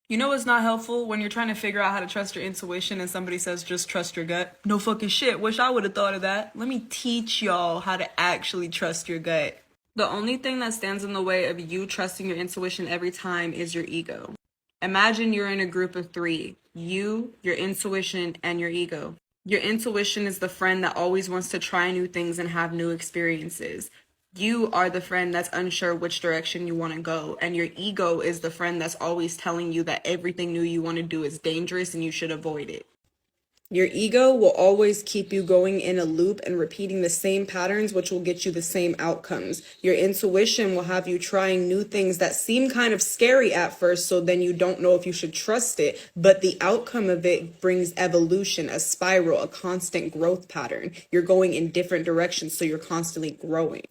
You know what's not helpful when you're trying to figure out how to trust your intuition and somebody says just trust your gut? No fucking shit. Wish I would have thought of that. Let me teach y'all how to actually trust your gut. The only thing that stands in the way of you trusting your intuition every time is your ego. Imagine you're in a group of three: you, your intuition, and your ego. Your intuition is the friend that always wants to try new things and have new experiences. You are the friend that's unsure which direction you want to go, and your ego is the friend that's always telling you that everything new you want to do is dangerous and you should avoid it. Your ego will always keep you going in a loop and repeating the same patterns, which will get you the same outcomes. Your intuition will have you trying new things that seem kind of scary at first, so then you don't know if you should trust it. But the outcome of it brings evolution, a spiral, a constant growth pattern. You're going in different directions, so you're constantly growing.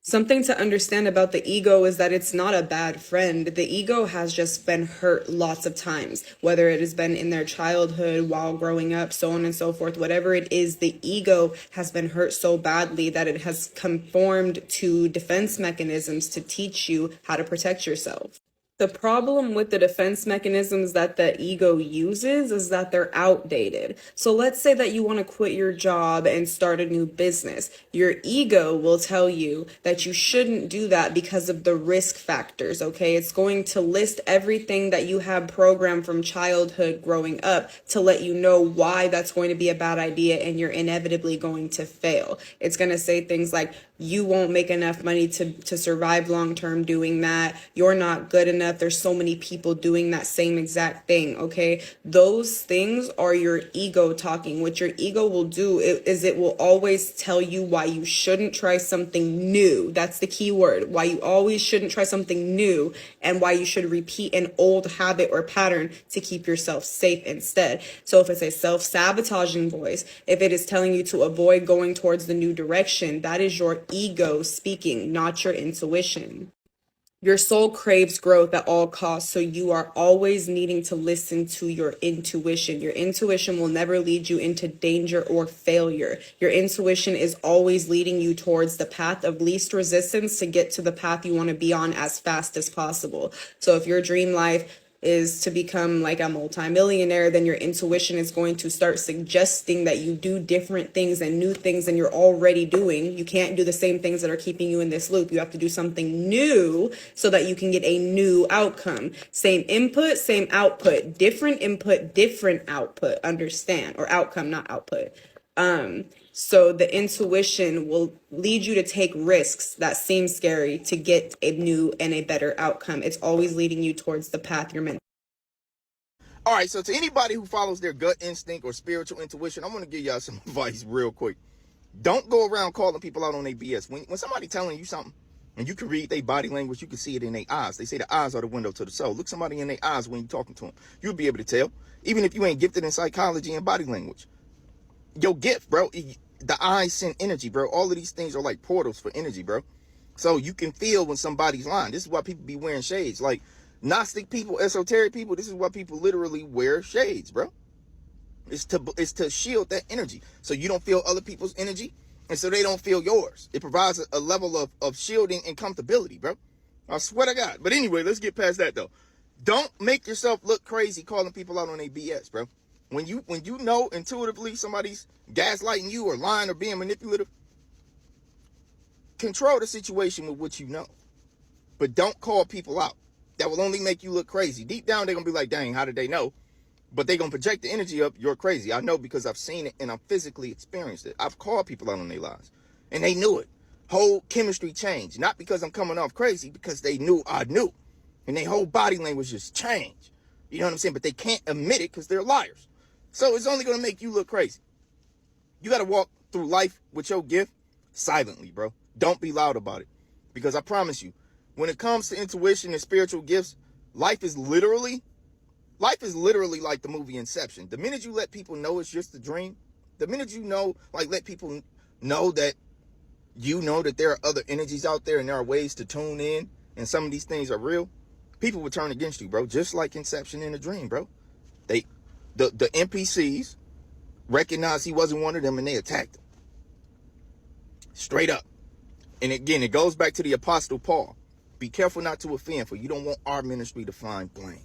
Something to understand about the ego is that it's not a bad friend. The ego has just been hurt lots of times, whether it has been in their childhood, while growing up, so on and so forth. Whatever it is, the ego has been hurt so badly that it has conformed to defense mechanisms to teach you how to protect yourself. The problem with the defense mechanisms that the ego uses is that they're outdated. So let's say that you want to quit your job and start a new business. Your ego will tell you that you shouldn't do that because of the risk factors, okay? It's going to list everything that you have programmed from childhood growing up to let you know why that's going to be a bad idea and you're inevitably going to fail. It's going to say things like, you won't make enough money to survive long term doing that. You're not good enough. There's so many people doing that same exact thing. Okay. Those things are your ego talking. What your ego will do is it will always tell you why you shouldn't try something new. That's the key word. Why you always shouldn't try something new and why you should repeat an old habit or pattern to keep yourself safe instead. So if it's a self-sabotaging voice, if it is telling you to avoid going towards the new direction, that is your ego speaking, not your intuition. Your soul craves growth at all costs, so you are always needing to listen to your intuition. Your intuition will never lead you into danger or failure. Your intuition is always leading you towards the path of least resistance to get to the path you want to be on as fast as possible. So if your dream life is to become like a multimillionaire, then your intuition is going to start suggesting that you do different things and new things than you're already doing. You can't do the same things that are keeping you in this loop. You have to do something new so that you can get a new outcome. Same input, same output. Different input, different output. Understand? Or outcome, not output. So the intuition will lead you to take risks that seem scary to get a new and a better outcome. It's always leading you towards the path you're meant. All right, so to anybody who follows their gut instinct or spiritual intuition, I'm going to give y'all some advice real quick. Don't go around calling people out on their BS. When somebody telling you something, and you can read their body language, you can see it in their eyes. They say the eyes are the window to the soul. Look somebody in their eyes when you're talking to them. You'll be able to tell, even if you ain't gifted in psychology and body language. Your gift, bro. The eyes send energy, bro. All of these things are like portals for energy, bro. So you can feel when somebody's lying. This is why people be wearing shades. Like Gnostic people, esoteric people, this is why people literally wear shades, bro. It's to shield that energy so you don't feel other people's energy and so they don't feel yours. It provides a level of shielding and comfortability, bro. I swear to God. But anyway, let's get past that though. Don't make yourself look crazy calling people out on their BS, bro. When you know intuitively somebody's gaslighting you or lying or being manipulative, control the situation with what you know. But don't call people out. That will only make you look crazy. Deep down, they're going to be like, dang, how did they know? But they're going to project the energy of, you're crazy. I know because I've seen it and I've physically experienced it. I've called people out on their lies. And they knew it. Whole chemistry changed. Not because I'm coming off crazy, because they knew I knew. And their whole body language just changed. You know what I'm saying? But they can't admit it because they're liars. So it's only going to make you look crazy. You got to walk through life with your gift silently, bro. Don't be loud about it. Because I promise you, when it comes to intuition and spiritual gifts, life is literally like the movie Inception. The minute you let people know it's just a dream, the minute you know, like let people know that you know that there are other energies out there and there are ways to tune in and some of these things are real, people will turn against you, bro. Just like Inception in a dream, bro. The NPCs recognized he wasn't one of them and they attacked him. Straight up. And again, it goes back to the Apostle Paul. Be careful not to offend, for you don't want our ministry to find blame.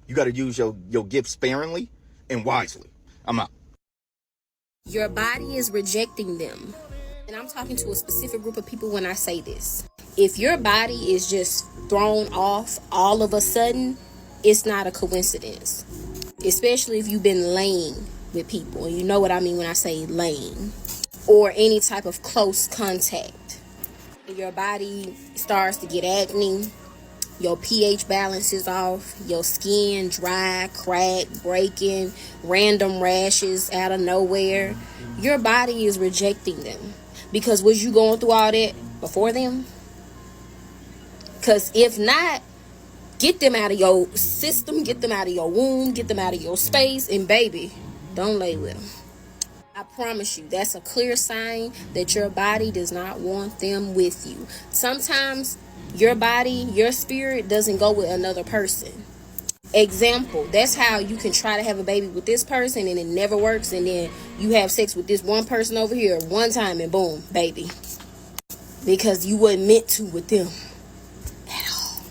You got to use your gift sparingly and wisely. I'm out. Your body is rejecting them. And I'm talking to a specific group of people when I say this. If your body is just thrown off all of a sudden, it's not a coincidence. Especially if you've been laying with people. And you know what I mean when I say laying. Or any type of close contact. Your body starts to get acne. Your pH balance is off. Your skin dry, cracked, breaking, random rashes out of nowhere. Your body is rejecting them. Because was you going through all that before them? Because if not, get them out of your system, get them out of your womb, get them out of your space, and baby, don't lay with them. I promise you, that's a clear sign that your body does not want them with you. Sometimes your body, your spirit doesn't go with another person. Example, that's how you can try to have a baby with this person and it never works, and then you have sex with this one person over here one time and boom, baby. Because you weren't meant to with them at all.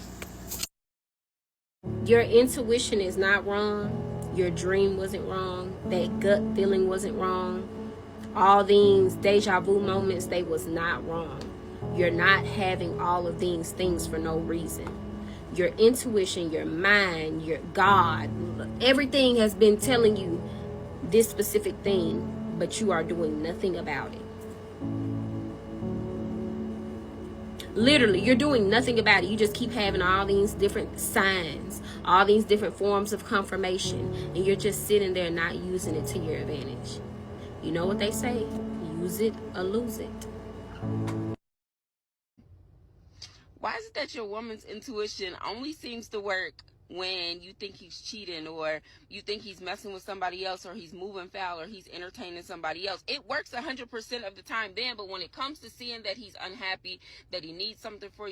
Your intuition is not wrong. Your dream wasn't wrong. That gut feeling wasn't wrong. All these deja vu moments, they was not wrong. You're not having all of these things for no reason. Your intuition, your mind, your God, everything has been telling you this specific thing, but you are doing nothing about it. Literally, you're doing nothing about it. You just keep having all these different signs, all these different forms of confirmation, and you're just sitting there not using it to your advantage. You know what they say? Use it or lose it. Why is it that your woman's intuition only seems to work when you think he's cheating, or you think he's messing with somebody else, or he's moving foul, or he's entertaining somebody else? It works 100% of the time then, but when it comes to seeing that he's unhappy, that he needs something from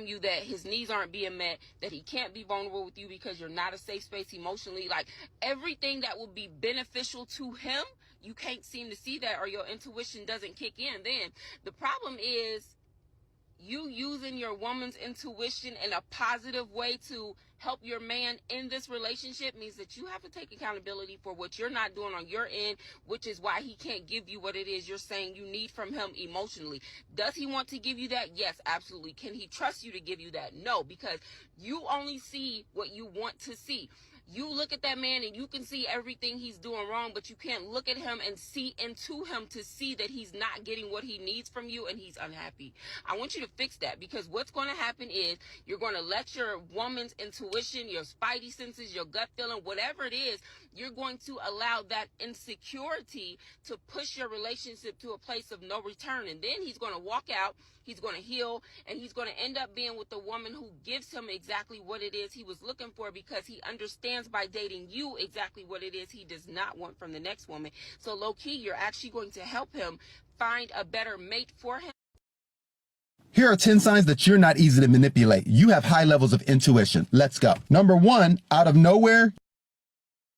you, that his needs aren't being met, that he can't be vulnerable with you because you're not a safe space emotionally, like everything that will be beneficial to him, you can't seem to see that, or your intuition doesn't kick in. Then the problem is you using your woman's intuition in a positive way to help your man in this relationship means that you have to take accountability for what you're not doing on your end, which is why he can't give you what it is you're saying you need from him emotionally. Does he want to give you that? Yes, absolutely. Can he trust you to give you that? No, because you only see what you want to see. You look at that man and you can see everything he's doing wrong, but you can't look at him and see into him to see that he's not getting what he needs from you and he's unhappy. I want you to fix that, because what's going to happen is you're going to let your woman's intuition, your spidey senses, your gut feeling, whatever it is, you're going to allow that insecurity to push your relationship to a place of no return. And then he's going to walk out, he's going to heal, and he's going to end up being with the woman who gives him exactly what it is he was looking for, because he understands by dating you exactly what it is he does not want from the next woman. So low-key, you're actually going to help him find a better mate for him. Here are 10 signs that you're not easy to manipulate. You have high levels of intuition. Let's go. Number 1, out of nowhere,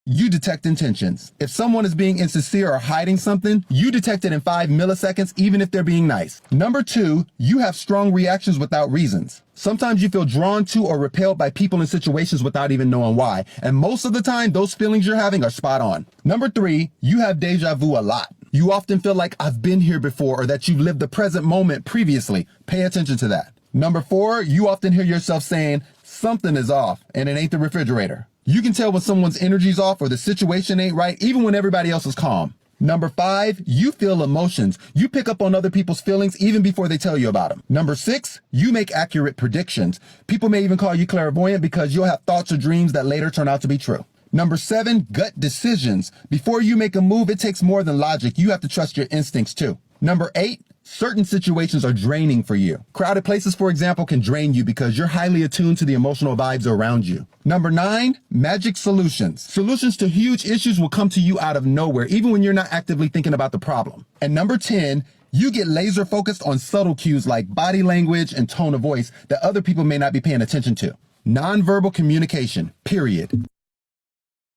you detect intentions. If someone is being insincere or hiding something, you detect it in 5 milliseconds, even if they're being nice. Number 2, you have strong reactions without reasons. Sometimes you feel drawn to or repelled by people and situations without even knowing why. And most of the time, those feelings you're having are spot on. Number 3, you have deja vu a lot. You often feel like I've been here before, or that you've lived the present moment previously. Pay attention to that. Number 4, you often hear yourself saying, something is off, and it ain't the refrigerator. You can tell when someone's energy's off or the situation ain't right, even when everybody else is calm. Number 5, you feel emotions. You pick up on other people's feelings even before they tell you about them. Number 6, you make accurate predictions. People may even call you clairvoyant because you'll have thoughts or dreams that later turn out to be true. Number 7, gut decisions. Before you make a move, it takes more than logic. You have to trust your instincts too. Number 8, certain situations are draining for you. Crowded places, for example, can drain you because you're highly attuned to the emotional vibes around you. Number 9, magic solutions. Solutions to huge issues will come to you out of nowhere, even when you're not actively thinking about the problem. And number 10, you get laser focused on subtle cues like body language and tone of voice that other people may not be paying attention to. Nonverbal communication, period.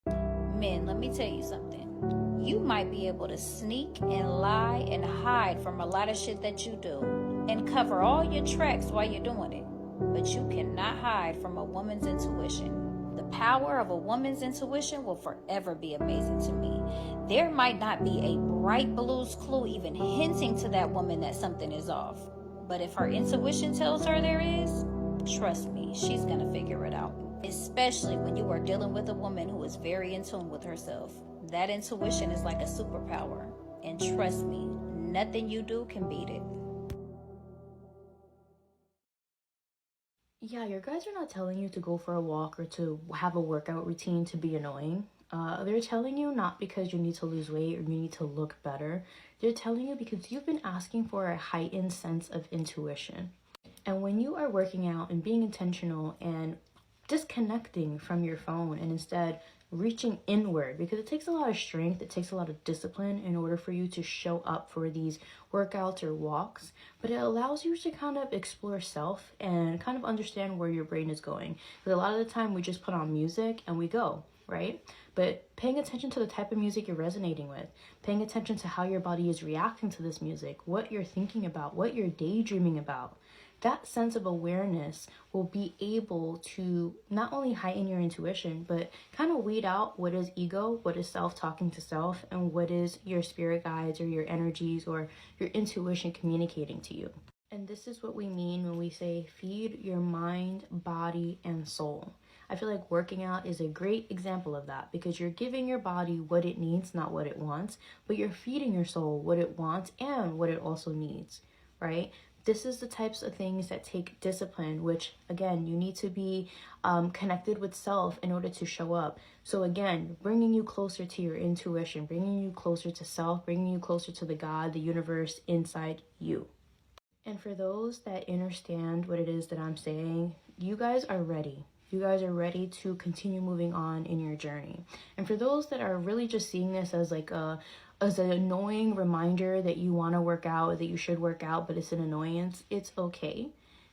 Men, let me tell you something. You might be able to sneak and lie and hide from a lot of shit that you do and cover all your tracks while you're doing it. But you cannot hide from a woman's intuition. The power of a woman's intuition will forever be amazing to me. There might not be a bright blue's clue even hinting to that woman that something is off. But if her intuition tells her there is, trust me, she's gonna figure it out. Especially when you are dealing with a woman who is very in tune with herself. That intuition is like a superpower. And trust me, nothing you do can beat it. Yeah, your guys are not telling you to go for a walk or to have a workout routine to be annoying. They're telling you not because you need to lose weight or you need to look better. They're telling you because you've been asking for a heightened sense of intuition. And when you are working out and being intentional and disconnecting from your phone and instead reaching inward, because it takes a lot of strength, it takes a lot of discipline in order for you to show up for these workouts or walks, but it allows you to kind of explore self and kind of understand where your brain is going. Because a lot of the time we just put on music and we go, right? But paying attention to the type of music you're resonating with, paying attention to how your body is reacting to this music, what you're thinking about, what you're daydreaming about, that sense of awareness will be able to not only heighten your intuition, but kind of weed out what is ego, what is self talking to self, and what is your spirit guides or your energies or your intuition communicating to you. And this is what we mean when we say feed your mind, body, and soul. I feel like working out is a great example of that because you're giving your body what it needs, not what it wants, but you're feeding your soul what it wants and what it also needs, right? This is the types of things that take discipline, which again, you need to be connected with self in order to show up. So again, bringing you closer to your intuition, bringing you closer to self, bringing you closer to the God, the universe inside you. And for those that understand what it is that I'm saying, you guys are ready. You guys are ready to continue moving on in your journey. And for those that are really just seeing this as like as an annoying reminder that you want to work out, that you should work out, but it's an annoyance, it's okay.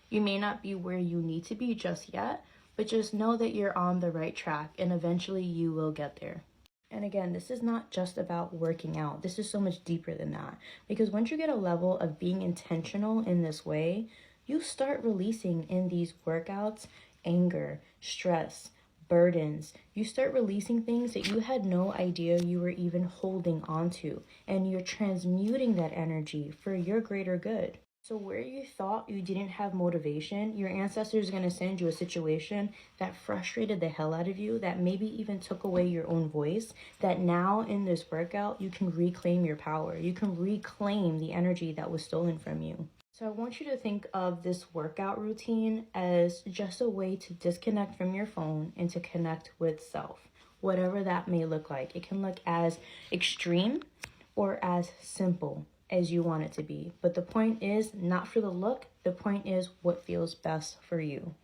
You may not be where you need to be just yet, but just know that you're on the right track and eventually you will get there. And again, this is not just about working out. This is so much deeper than that. Because once you get a level of being intentional in this way, you start releasing in these workouts anger, stress, burdens. You start releasing things that you had no idea you were even holding on to, and you're transmuting that energy for your greater good. So where you thought you didn't have motivation, your ancestors are going to send you a situation that frustrated the hell out of you, that maybe even took away your own voice, that now in this workout, you can reclaim your power. You can reclaim the energy that was stolen from you. So I want you to think of this workout routine as just a way to disconnect from your phone and to connect with self, whatever that may look like. It can look as extreme or as simple as you want it to be. But the point is not for the look, the point is what feels best for you.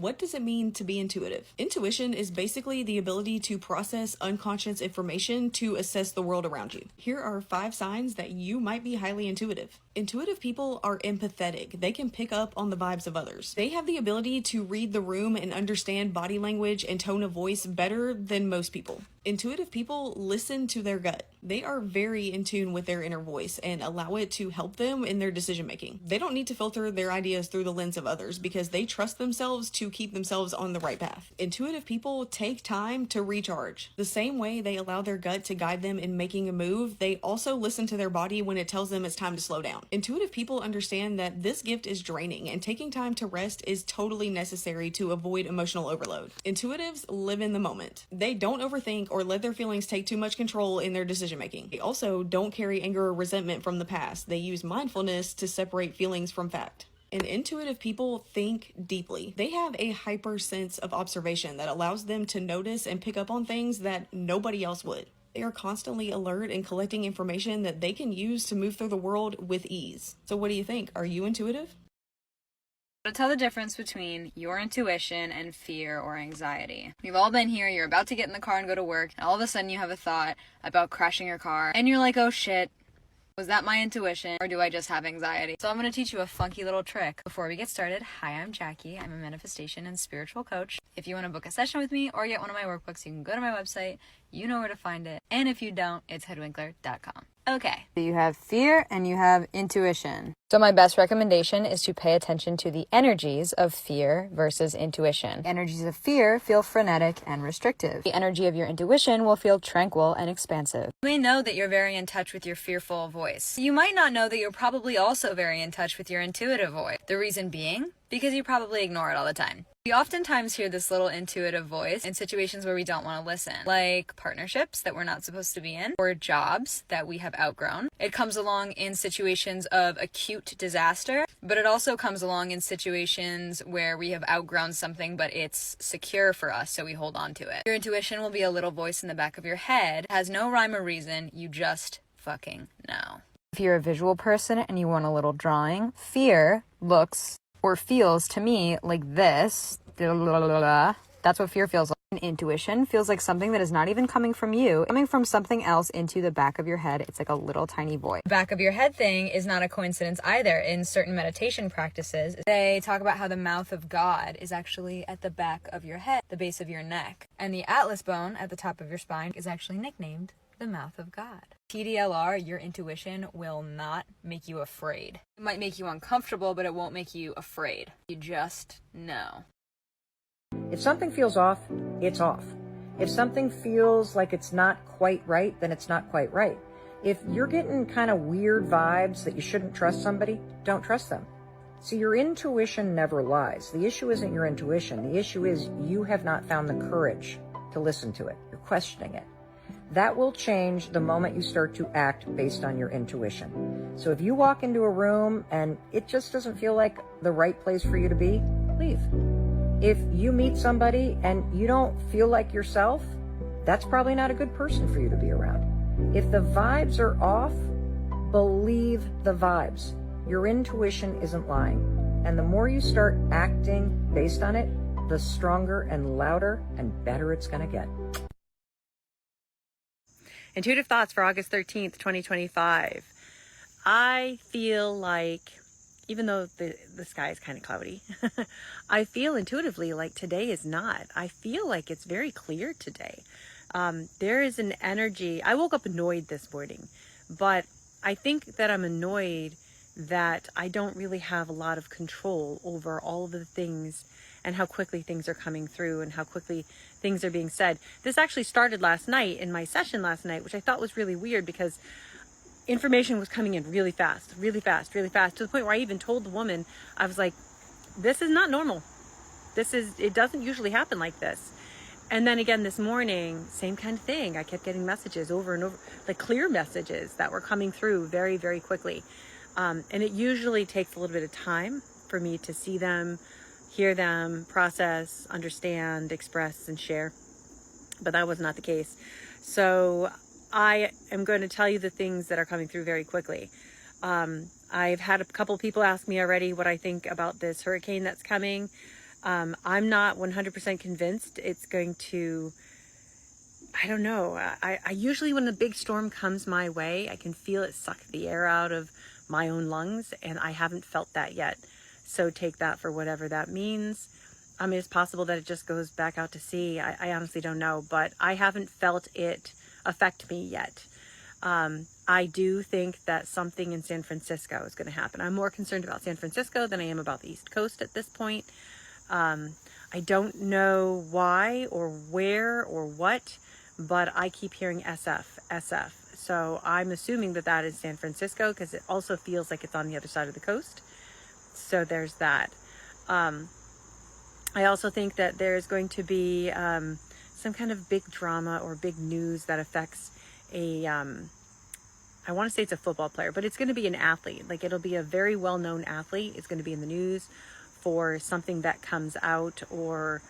What does it mean to be intuitive? Intuition is basically the ability to process unconscious information to assess the world around you. Here are 5 signs that you might be highly intuitive. Intuitive people are empathetic. They can pick up on the vibes of others. They have the ability to read the room and understand body language and tone of voice better than most people. Intuitive people listen to their gut. They are very in tune with their inner voice and allow it to help them in their decision making. They don't need to filter their ideas through the lens of others because they trust themselves to keep themselves on the right path. Intuitive people take time to recharge. The same way they allow their gut to guide them in making a move, they also listen to their body when it tells them it's time to slow down. Intuitive people understand that this gift is draining and taking time to rest is totally necessary to avoid emotional overload. Intuitives live in the moment. They don't overthink or let their feelings take too much control in their decision making. They also don't carry anger or resentment from the past. They use mindfulness to separate feelings from fact. And intuitive people think deeply. They have a hyper sense of observation that allows them to notice and pick up on things that nobody else would. They are constantly alert and collecting information that they can use to move through the world with ease. So what do you think? Are you intuitive? To tell the difference between your intuition and fear or anxiety. We've all been here, you're about to get in the car and go to work, and all of a sudden you have a thought about crashing your car, and you're like, oh shit, was that my intuition, or do I just have anxiety? So I'm going to teach you a funky little trick. Before we get started, hi, I'm Jackie. I'm a manifestation and spiritual coach. If you want to book a session with me or get one of my workbooks, you can go to my website. You know where to find it. And if you don't, it's hoodwinkler.com. Okay. You have fear and you have intuition. So my best recommendation is to pay attention to the energies of fear versus intuition. The energies of fear feel frenetic and restrictive. The energy of your intuition will feel tranquil and expansive. You may know that you're very in touch with your fearful voice. You might not know that you're probably also very in touch with your intuitive voice. The reason being, because you probably ignore it all the time. We oftentimes hear this little intuitive voice in situations where we don't want to listen, like partnerships that we're not supposed to be in, or jobs that we have outgrown. It comes along in situations of acute disaster, but it also comes along in situations where we have outgrown something, but it's secure for us, so we hold on to it. Your intuition will be a little voice in the back of your head. It has no rhyme or reason, you just fucking know. If you're a visual person and you want a little drawing, fear looks or feels to me like this. That's what fear feels like. And intuition feels like something that is not even coming from you, coming from something else into the back of your head. It's like a little tiny voice. The back of your head thing is not a coincidence either. In certain meditation practices, they talk about how the mouth of God is actually at the back of your head, the base of your neck. And the atlas bone at the top of your spine is actually nicknamed the mouth of God. TDLR, your intuition will not make you afraid. It might make you uncomfortable, but it won't make you afraid. You just know. If something feels off, it's off. If something feels like it's not quite right, then it's not quite right. If you're getting kind of weird vibes that you shouldn't trust somebody, don't trust them. See, your intuition never lies. The issue isn't your intuition. The issue is you have not found the courage to listen to it. You're questioning it. That will change the moment you start to act based on your intuition. So if you walk into a room and it just doesn't feel like the right place for you to be, leave. If you meet somebody and you don't feel like yourself, that's probably not a good person for you to be around. If the vibes are off, believe the vibes. Your intuition isn't lying. And the more you start acting based on it, the stronger and louder and better it's going to get. Intuitive thoughts for August 13th, 2025. I feel like, even though the sky is kind of cloudy, I feel intuitively like today is not. I feel like it's very clear today. There is an energy. I woke up annoyed this morning, but I think that I'm annoyed that I don't really have a lot of control over all of the things and how quickly things are coming through and how quickly things are being said. This actually started last night in my session last night, which I thought was really weird because information was coming in really fast, really fast, really fast, to the point where I even told the woman, I was like, this is not normal. It doesn't usually happen like this. And then again this morning, same kind of thing. I kept getting messages over and over, like clear messages that were coming through very, very quickly. And it usually takes a little bit of time for me to see them, hear them, process, understand, express, and share. But that was not the case. So I am going to tell you the things that are coming through very quickly. I've had a couple people ask me already what I think about this hurricane that's coming. I'm not 100% convinced it's going to, I don't know. I usually, when a big storm comes my way, I can feel it suck the air out of my own lungs, and I haven't felt that yet. So take that for whatever that means. I mean, it's possible that it just goes back out to sea. I honestly don't know, but I haven't felt it affect me yet. I do think that something in San Francisco is going to happen. I'm more concerned about San Francisco than I am about the East Coast at this point. I don't know why or where or what, but I keep hearing SF. So I'm assuming that that is San Francisco because it also feels like it's on the other side of the coast. So there's that. I also think that there's going to be some kind of big drama or big news that affects I want to say it's a football player, but it's going to be an athlete. Like it'll be a very well-known athlete. It's going to be in the news for something that comes out, or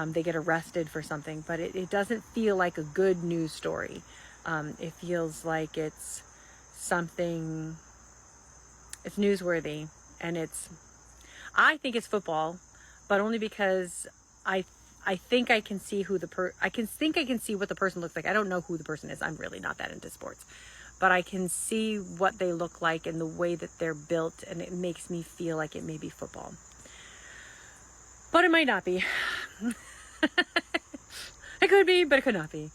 they get arrested for something, but it doesn't feel like a good news story. It feels like it's something, it's newsworthy, and I think it's football, but only because I think I can see what the person looks like. I don't know who the person is. I'm really not that into sports, but I can see what they look like and the way that they're built, and it makes me feel like it may be football. But it might not be. It could be, but it could not be.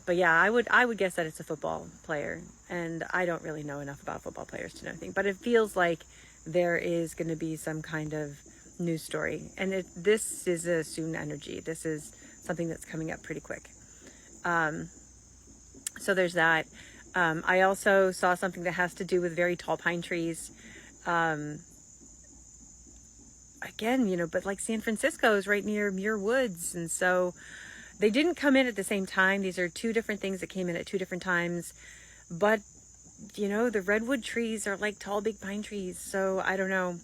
But yeah, I would guess that it's a football player, and I don't really know enough about football players to know anything, but it feels like there is going to be some kind of news story, and this is a soon energy. This is something that's coming up pretty quick. So there's that. I also saw something that has to do with very tall pine trees. Again, you know, but like San Francisco is right near Muir Woods, and so they didn't come in at the same time. These are two different things that came in at two different times. But, you know, the redwood trees are like tall, big pine trees. So I don't know.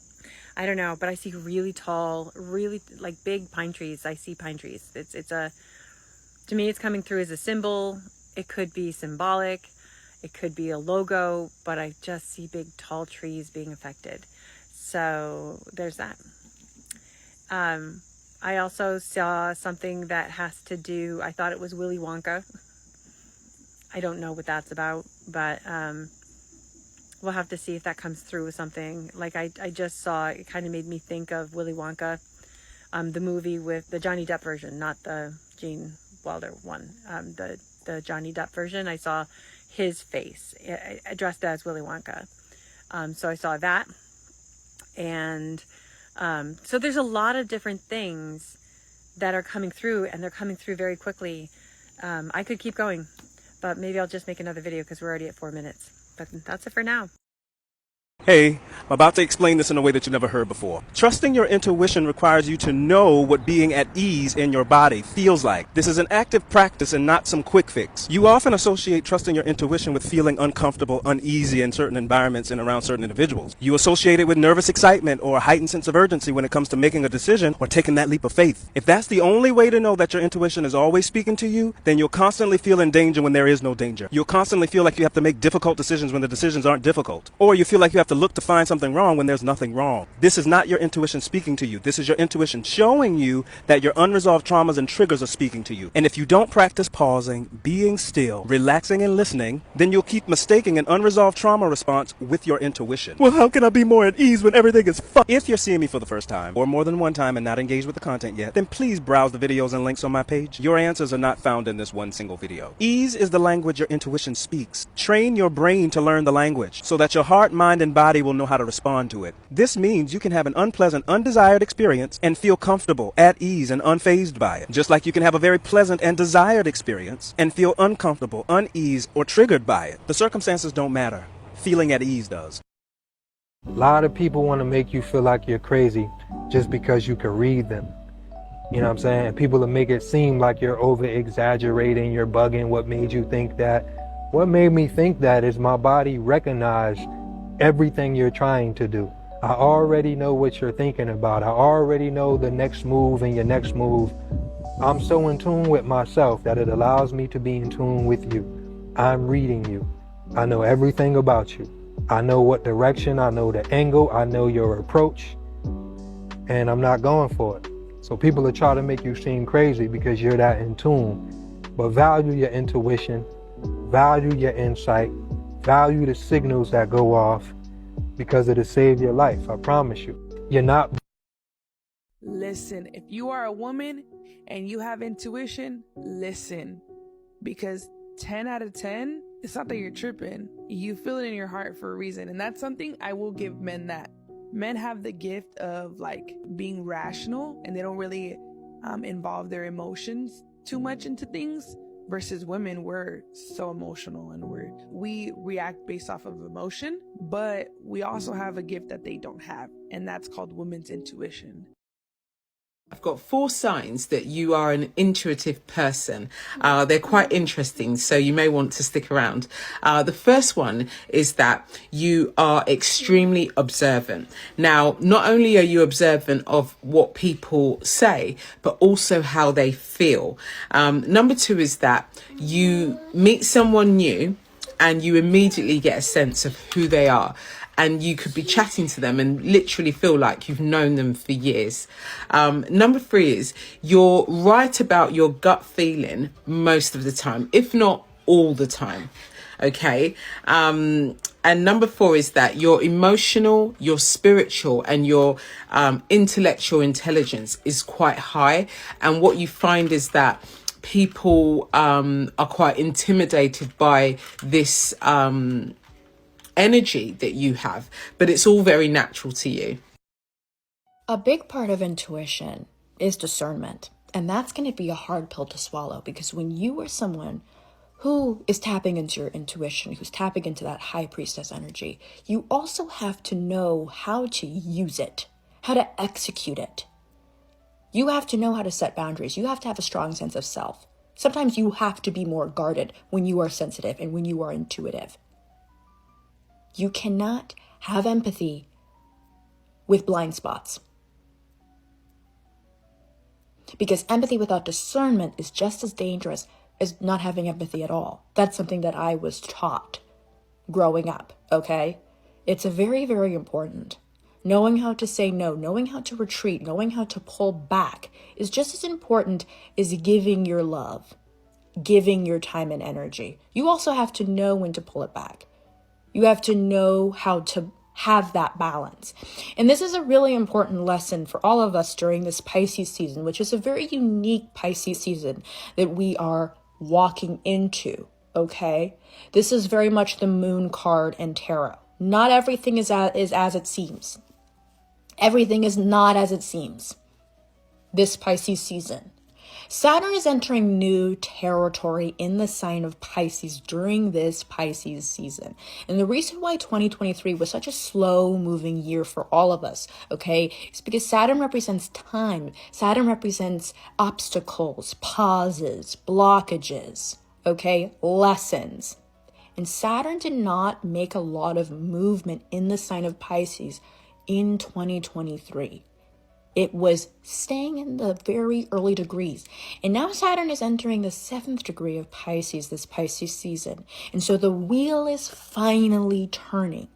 But I see really tall, really like big pine trees. I see pine trees. To me, it's coming through as a symbol. It could be symbolic. It could be a logo. But I just see big, tall trees being affected. So there's that. I also saw something that has to do, I thought it was Willy Wonka. I don't know what that's about, but we'll have to see if that comes through with something. Like I just saw, it kind of made me think of Willy Wonka, the movie with the Johnny Depp version, not the Gene Wilder one. The Johnny Depp version, I saw his face dressed as Willy Wonka. So I saw that. And so there's a lot of different things that are coming through, and they're coming through very quickly. I could keep going, but maybe I'll just make another video because we're already at 4 minutes. But that's it for now. Hey, I'm about to explain this in a way that you never heard before. Trusting your intuition requires you to know what being at ease in your body feels like. This is an active practice and not some quick fix. You often associate trusting your intuition with feeling uncomfortable, uneasy in certain environments and around certain individuals. You associate it with nervous excitement or a heightened sense of urgency when it comes to making a decision or taking that leap of faith. If that's the only way to know that your intuition is always speaking to you, then you'll constantly feel in danger when there is no danger. You'll constantly feel like you have to make difficult decisions when the decisions aren't difficult. Or you feel like you have to look to find something wrong when there's nothing wrong. This is not your intuition speaking to you. This is your intuition showing you that your unresolved traumas and triggers are speaking to you. And if you don't practice pausing, being still, relaxing and listening, then you'll keep mistaking an unresolved trauma response with your intuition. Well, how can I be more at ease when everything is fucked? If you're seeing me for the first time, or more than one time and not engaged with the content yet, then please browse the videos and links on my page. Your answers are not found in this one single video. Ease is the language your intuition speaks. Train your brain to learn the language so that your heart, mind, and body will know how to respond to it. This means you can have an unpleasant, undesired experience and feel comfortable, at ease, and unfazed by it. Just like you can have a very pleasant and desired experience and feel uncomfortable, uneased, or triggered by it. The circumstances don't matter. Feeling at ease does. A lot of people want to make you feel like you're crazy just because you can read them. You know what I'm saying? People will make it seem like you're over-exaggerating, you're bugging. What made you think that? What made me think that is my body recognized everything you're trying to do. I already know what you're thinking about. I already know the next move and your next move. I'm so in tune with myself that it allows me to be in tune with you. I'm reading you. I know everything about you. I know what direction, I know the angle, I know your approach, and I'm not going for it. So people will try to make you seem crazy because you're that in tune. But value your intuition, value your insight, value the signals that go off because it'll save your life. I promise you. You're not. Listen, if you are a woman and you have intuition, listen. Because 10 out of 10, it's not that you're tripping. You feel it in your heart for a reason. And that's something I will give men that. Men have the gift of like being rational and they don't really involve their emotions too much into things. Versus women, we're so emotional and we react based off of emotion, but we also have a gift that they don't have, and that's called women's intuition. I've got 4 signs that you are an intuitive person. They're quite interesting, so you may want to stick around. The first one is that you are extremely observant. Now, not only are you observant of what people say, but also how they feel. Number 2 is that you meet someone new and you immediately get a sense of who they are. And you could be chatting to them and literally feel like you've known them for years. Number 3 is you're right about your gut feeling most of the time, if not all the time. Okay. And number 4 is that your emotional, your spiritual, and your intellectual intelligence is quite high. And what you find is that people are quite intimidated by this energy that you have, but it's all very natural to you. A big part of intuition is discernment. And that's going to be a hard pill to swallow, because when you are someone who is tapping into your intuition, who's tapping into that high priestess energy, you also have to know how to use it, how to execute it. You have to know how to set boundaries. You have to have a strong sense of self. Sometimes you have to be more guarded when you are sensitive and when you are intuitive. You cannot have empathy with blind spots. Because empathy without discernment is just as dangerous as not having empathy at all. That's something that I was taught growing up, okay? It's very, very important. Knowing how to say no, knowing how to retreat, knowing how to pull back is just as important as giving your love, giving your time and energy. You also have to know when to pull it back. You have to know how to have that balance. And this is a really important lesson for all of us during this Pisces season, which is a very unique Pisces season that we are walking into, okay? This is very much the moon card and tarot. Not everything is as it seems. Everything is not as it seems this Pisces season. Saturn is entering new territory in the sign of Pisces during this Pisces season. And the reason why 2023 was such a slow moving year for all of us, okay, is because Saturn represents time. Saturn represents obstacles, pauses, blockages, okay, lessons. And Saturn did not make a lot of movement in the sign of Pisces in 2023. It was staying in the very early degrees. And now Saturn is entering the 7th degree of Pisces this Pisces season. And so the wheel is finally turning.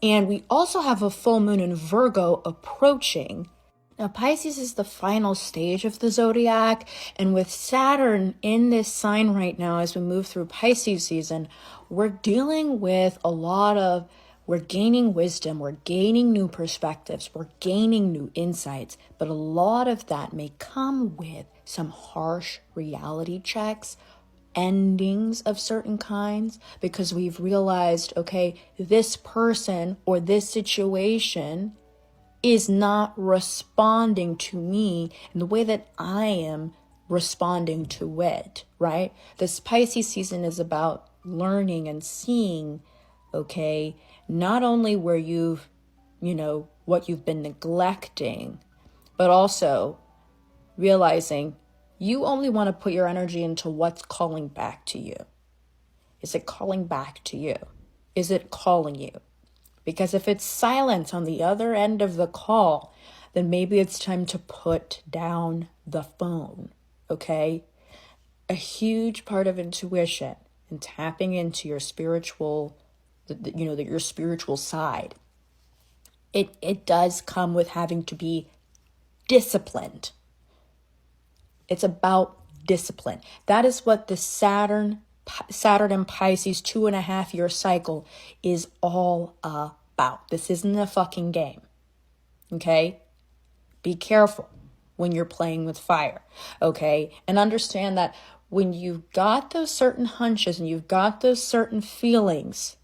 And we also have a full moon in Virgo approaching. Now, Pisces is the final stage of the zodiac. And with Saturn in this sign right now, as we move through Pisces season, we're dealing with we're gaining wisdom, we're gaining new perspectives, we're gaining new insights, but a lot of that may come with some harsh reality checks, endings of certain kinds, because we've realized, okay, this person or this situation is not responding to me in the way that I am responding to it, right? This Pisces season is about learning and seeing, okay, not only where what you've been neglecting, but also realizing you only want to put your energy into what's calling back to you. Is it calling back to you? Is it calling you? Because if it's silence on the other end of the call, then maybe it's time to put down the phone, okay? A huge part of intuition and tapping into your spiritual your spiritual side, it does come with having to be disciplined. It's about discipline. That is what the Saturn and Pisces 2.5-year cycle is all about. This isn't a fucking game. Okay? Be careful when you're playing with fire. Okay? And understand that when you've got those certain hunches and you've got those certain feelings,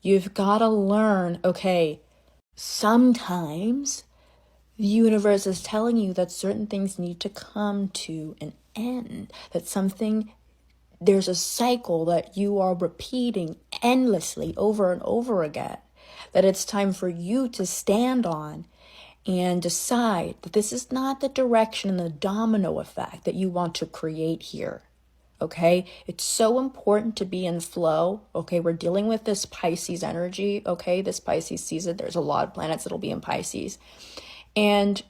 you've got to learn, okay, sometimes the universe is telling you that certain things need to come to an end, that there's a cycle that you are repeating endlessly over and over again, that it's time for you to stand on and decide that this is not the direction and the domino effect that you want to create here. Okay, it's so important to be in flow. Okay, we're dealing with this Pisces energy. Okay, this Pisces season, there's a lot of planets that'll be in Pisces. And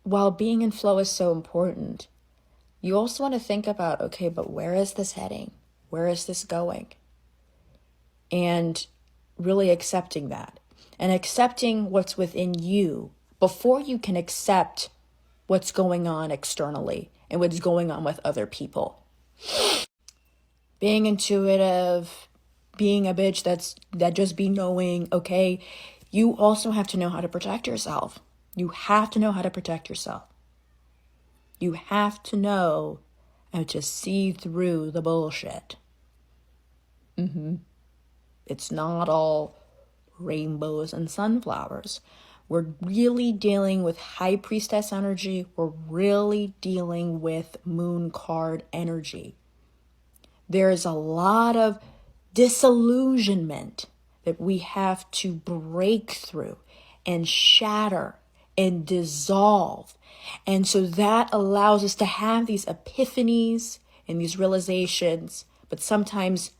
while being in flow is so important, you also want to think about, okay, but where is this heading? Where is this going? And really accepting that and accepting what's within you before you can accept what's going on externally and what's going on with other people. Being intuitive, being a bitch that just be knowing, okay, you also have to know how to protect yourself. You have to know how to protect yourself. You have to know and to see through the bullshit. It's not all rainbows and sunflowers. We're really dealing with high priestess energy. We're really dealing with moon card energy. There's a lot of disillusionment that we have to break through and shatter and dissolve. And so that allows us to have these epiphanies and these realizations, but sometimes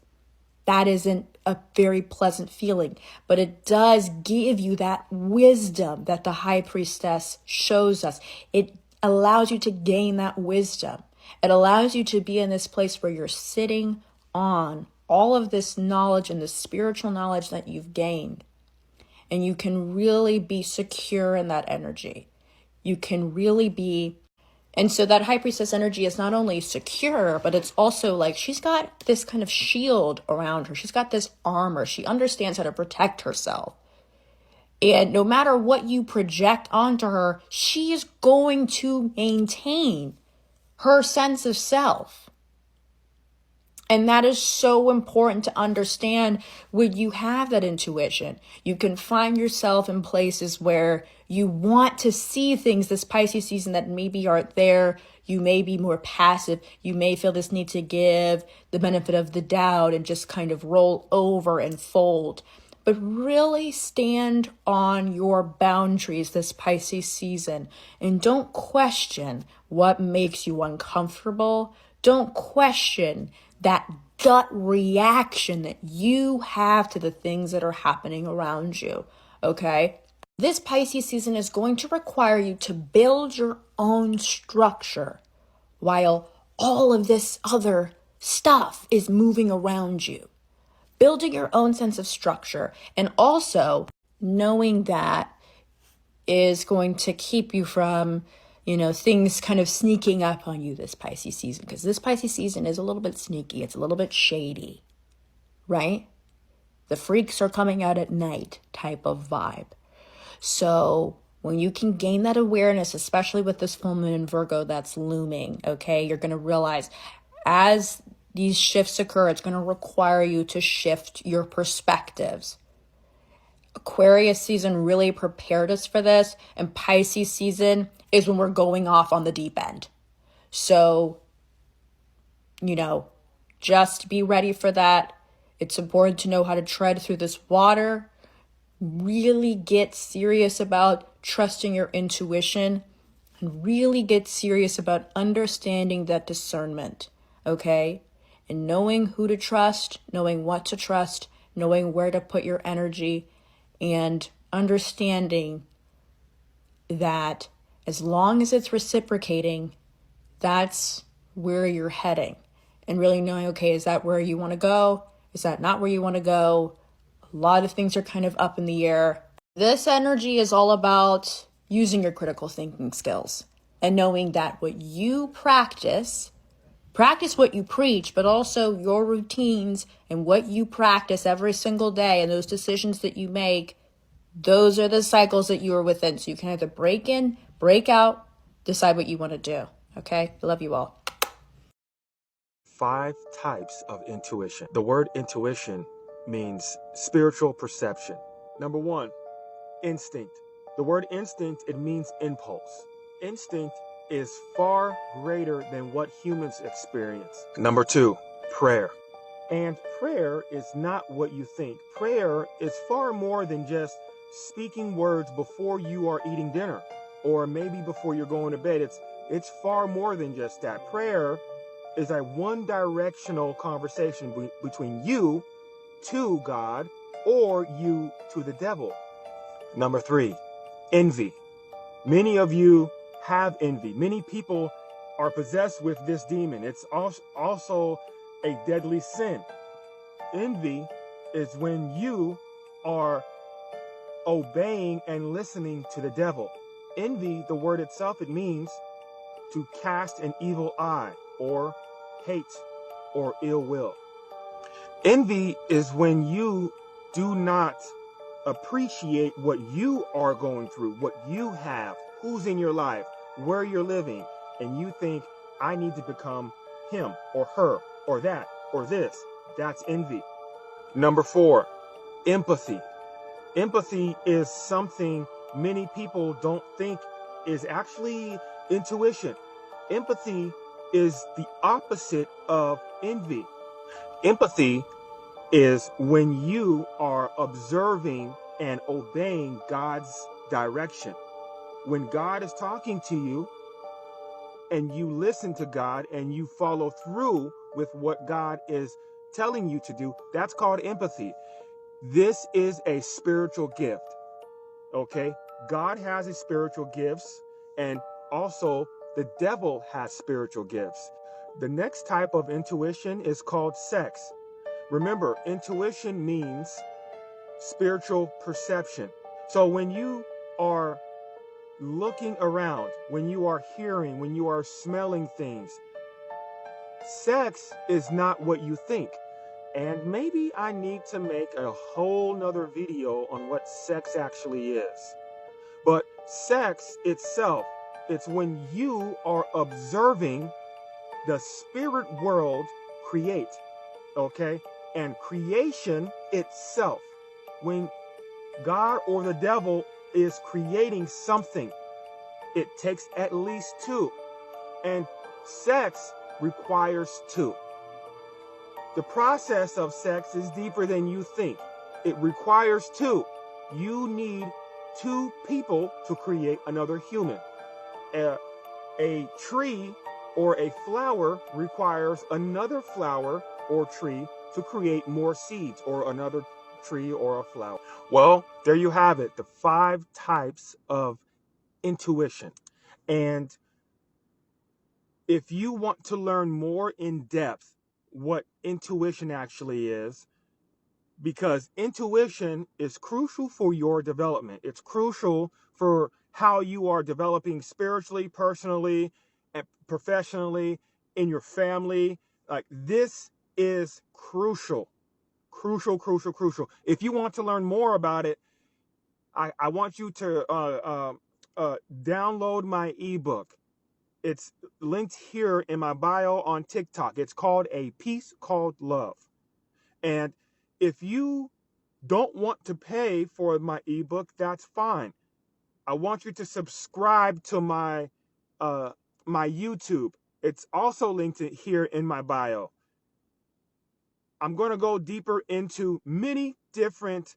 that isn't a very pleasant feeling, but it does give you that wisdom that the high priestess shows us. It allows you to gain that wisdom. It allows you to be in this place where you're sitting on all of this knowledge and the spiritual knowledge that you've gained. And you can really be secure in that energy. You can really be. And so that high priestess energy is not only secure, but it's also like she's got this kind of shield around her. She's got this armor. She understands how to protect herself. And no matter what you project onto her, she is going to maintain her sense of self. And that is so important to understand when you have that intuition. You can find yourself in places where you want to see things this Pisces season that maybe aren't there. You may be more passive. You may feel this need to give the benefit of the doubt and just kind of roll over and fold. But really stand on your boundaries this Pisces season and don't question what makes you uncomfortable. Don't question that gut reaction that you have to the things that are happening around you, okay? This Pisces season is going to require you to build your own structure while all of this other stuff is moving around you. Building your own sense of structure and also knowing that is going to keep you from things kind of sneaking up on you this Pisces season, because this Pisces season is a little bit sneaky. It's a little bit shady, right? The freaks are coming out at night type of vibe. So when you can gain that awareness, especially with this full moon in Virgo that's looming, okay, you're going to realize as these shifts occur, it's going to require you to shift your perspectives. Aquarius season really prepared us for this, and Pisces season is when we're going off on the deep end. So, just be ready for that. It's important to know how to tread through this water. Really get serious about trusting your intuition and really get serious about understanding that discernment, okay? And knowing who to trust, knowing what to trust, knowing where to put your energy, and understanding that as long as it's reciprocating, that's where you're heading. And really knowing, okay, is that where you want to go? Is that not where you want to go? A lot of things are kind of up in the air. This energy is all about using your critical thinking skills and knowing that what you practice what you preach, but also your routines and what you practice every single day and those decisions that you make, those are the cycles that you are within. So you can either break in, break out, decide what you want to do. Okay? I love you all. 5 types of intuition. The word intuition means spiritual perception. Number 1, instinct. The word instinct, it means impulse. Instinct is far greater than what humans experience. Number 2, prayer. And prayer is not what you think. Prayer is far more than just speaking words before you are eating dinner or maybe before you're going to bed. It's far more than just that. Prayer is a one-directional conversation between you to God or you to the devil. Number 3, envy. Many of you have envy. Many people are possessed with this demon. It's also a deadly sin. Envy is when you are obeying and listening to the devil. Envy, the word itself, it means to cast an evil eye or hate or ill will. Envy is when you do not appreciate what you are going through, what you have, who's in your life, where you're living, and you think, I need to become him or her or that or this. That's envy. Number 4, empathy. Empathy is something many people don't think is actually intuition. Empathy is the opposite of envy. Empathy is when you are observing and obeying God's direction. When God is talking to you and you listen to God and you follow through with what God is telling you to do, that's called empathy. This is a spiritual gift, okay? God has his spiritual gifts, and also the devil has spiritual gifts. The next type of intuition is called sex. Remember, intuition means spiritual perception. So when you are looking around, when you are hearing, when you are smelling things, sex is not what you think. And maybe I need to make a whole nother video on what sex actually is. But sex itself, it's when you are observing the spirit world create, okay? And creation itself, when God or the devil is creating something, it takes at least 2. And sex requires 2. The process of sex is deeper than you think. It requires 2. You need 2 people to create another human. A tree or a flower requires another flower or tree to create more seeds, or another tree or a flower. Well, there you have it, the 5 types of intuition. And if you want to learn more in depth what intuition actually is, because intuition is crucial for your development. It's crucial for how you are developing spiritually, personally, and professionally, in your family. Like, this is crucial. Crucial. If you want to learn more about it, I want you to download my ebook. It's linked here in my bio on TikTok. It's called A Peace Called Love. And if you don't want to pay for my ebook, that's fine. I want you to subscribe to my my YouTube. It's also linked here in my bio. I'm going to go deeper into many different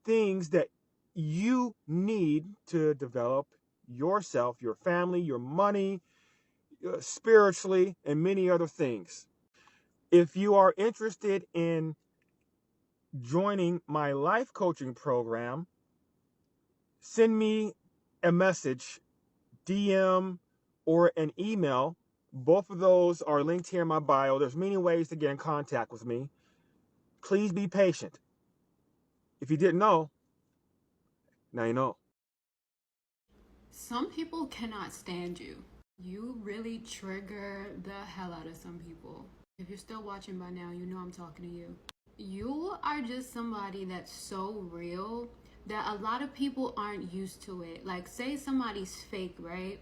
things that you need to develop yourself, your family, your money, spiritually, and many other things. If you are interested in joining my life coaching program, send me a message, DM, or an email. Both of those are linked here in my bio. There's many ways to get in contact with me. Please be patient. If you didn't know, now you know. Some people cannot stand you. You really trigger the hell out of some people. If you're still watching by now, you know I'm talking to you. You are just somebody that's so real that a lot of people aren't used to it. Like, say somebody's fake, right?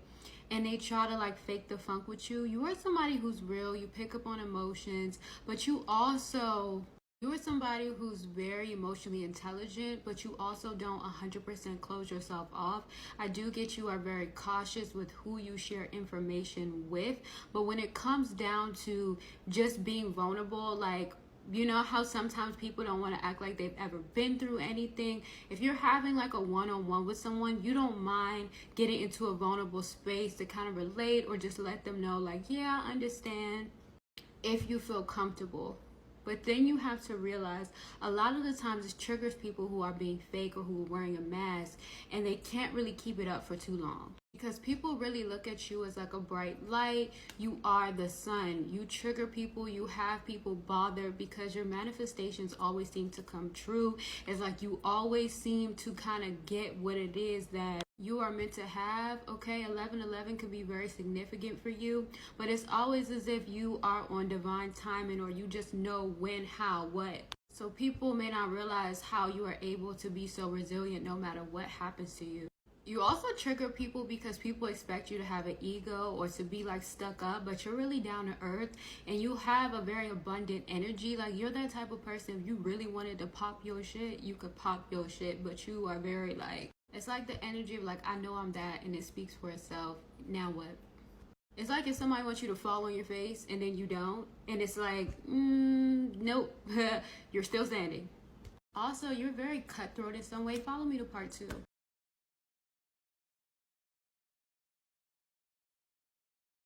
And they try to like fake the funk with you. You are somebody who's real. You pick up on emotions, but you are somebody who's very emotionally intelligent, but you also don't 100% close yourself off. I do get you are very cautious with who you share information with, but when it comes down to just being vulnerable, like, you know how sometimes people don't want to act like they've ever been through anything. If you're having like a one-on-one with someone, you don't mind getting into a vulnerable space to kind of relate or just let them know, like, yeah, I understand, if you feel comfortable. But then you have to realize a lot of the times it triggers people who are being fake or who are wearing a mask, and they can't really keep it up for too long. Because people really look at you as like a bright light. You are the sun. You trigger people. You have people bothered because your manifestations always seem to come true. It's like you always seem to kind of get what it is that you are meant to have. Okay, 1111 could be very significant for you, but it's always as if you are on divine timing, or you just know when, how, what. So people may not realize how you are able to be so resilient no matter what happens to you. You also trigger people because people expect you to have an ego or to be like stuck up, but you're really down to earth and you have a very abundant energy. Like you're that type of person, if you really wanted to pop your shit, you could pop your shit, but you are very like, it's like the energy of like, I know I'm that, and it speaks for itself. Now what? It's like if somebody wants you to fall on your face and then you don't, and it's like, nope, you're still standing. Also, you're very cutthroat in some way. Follow me to part 2.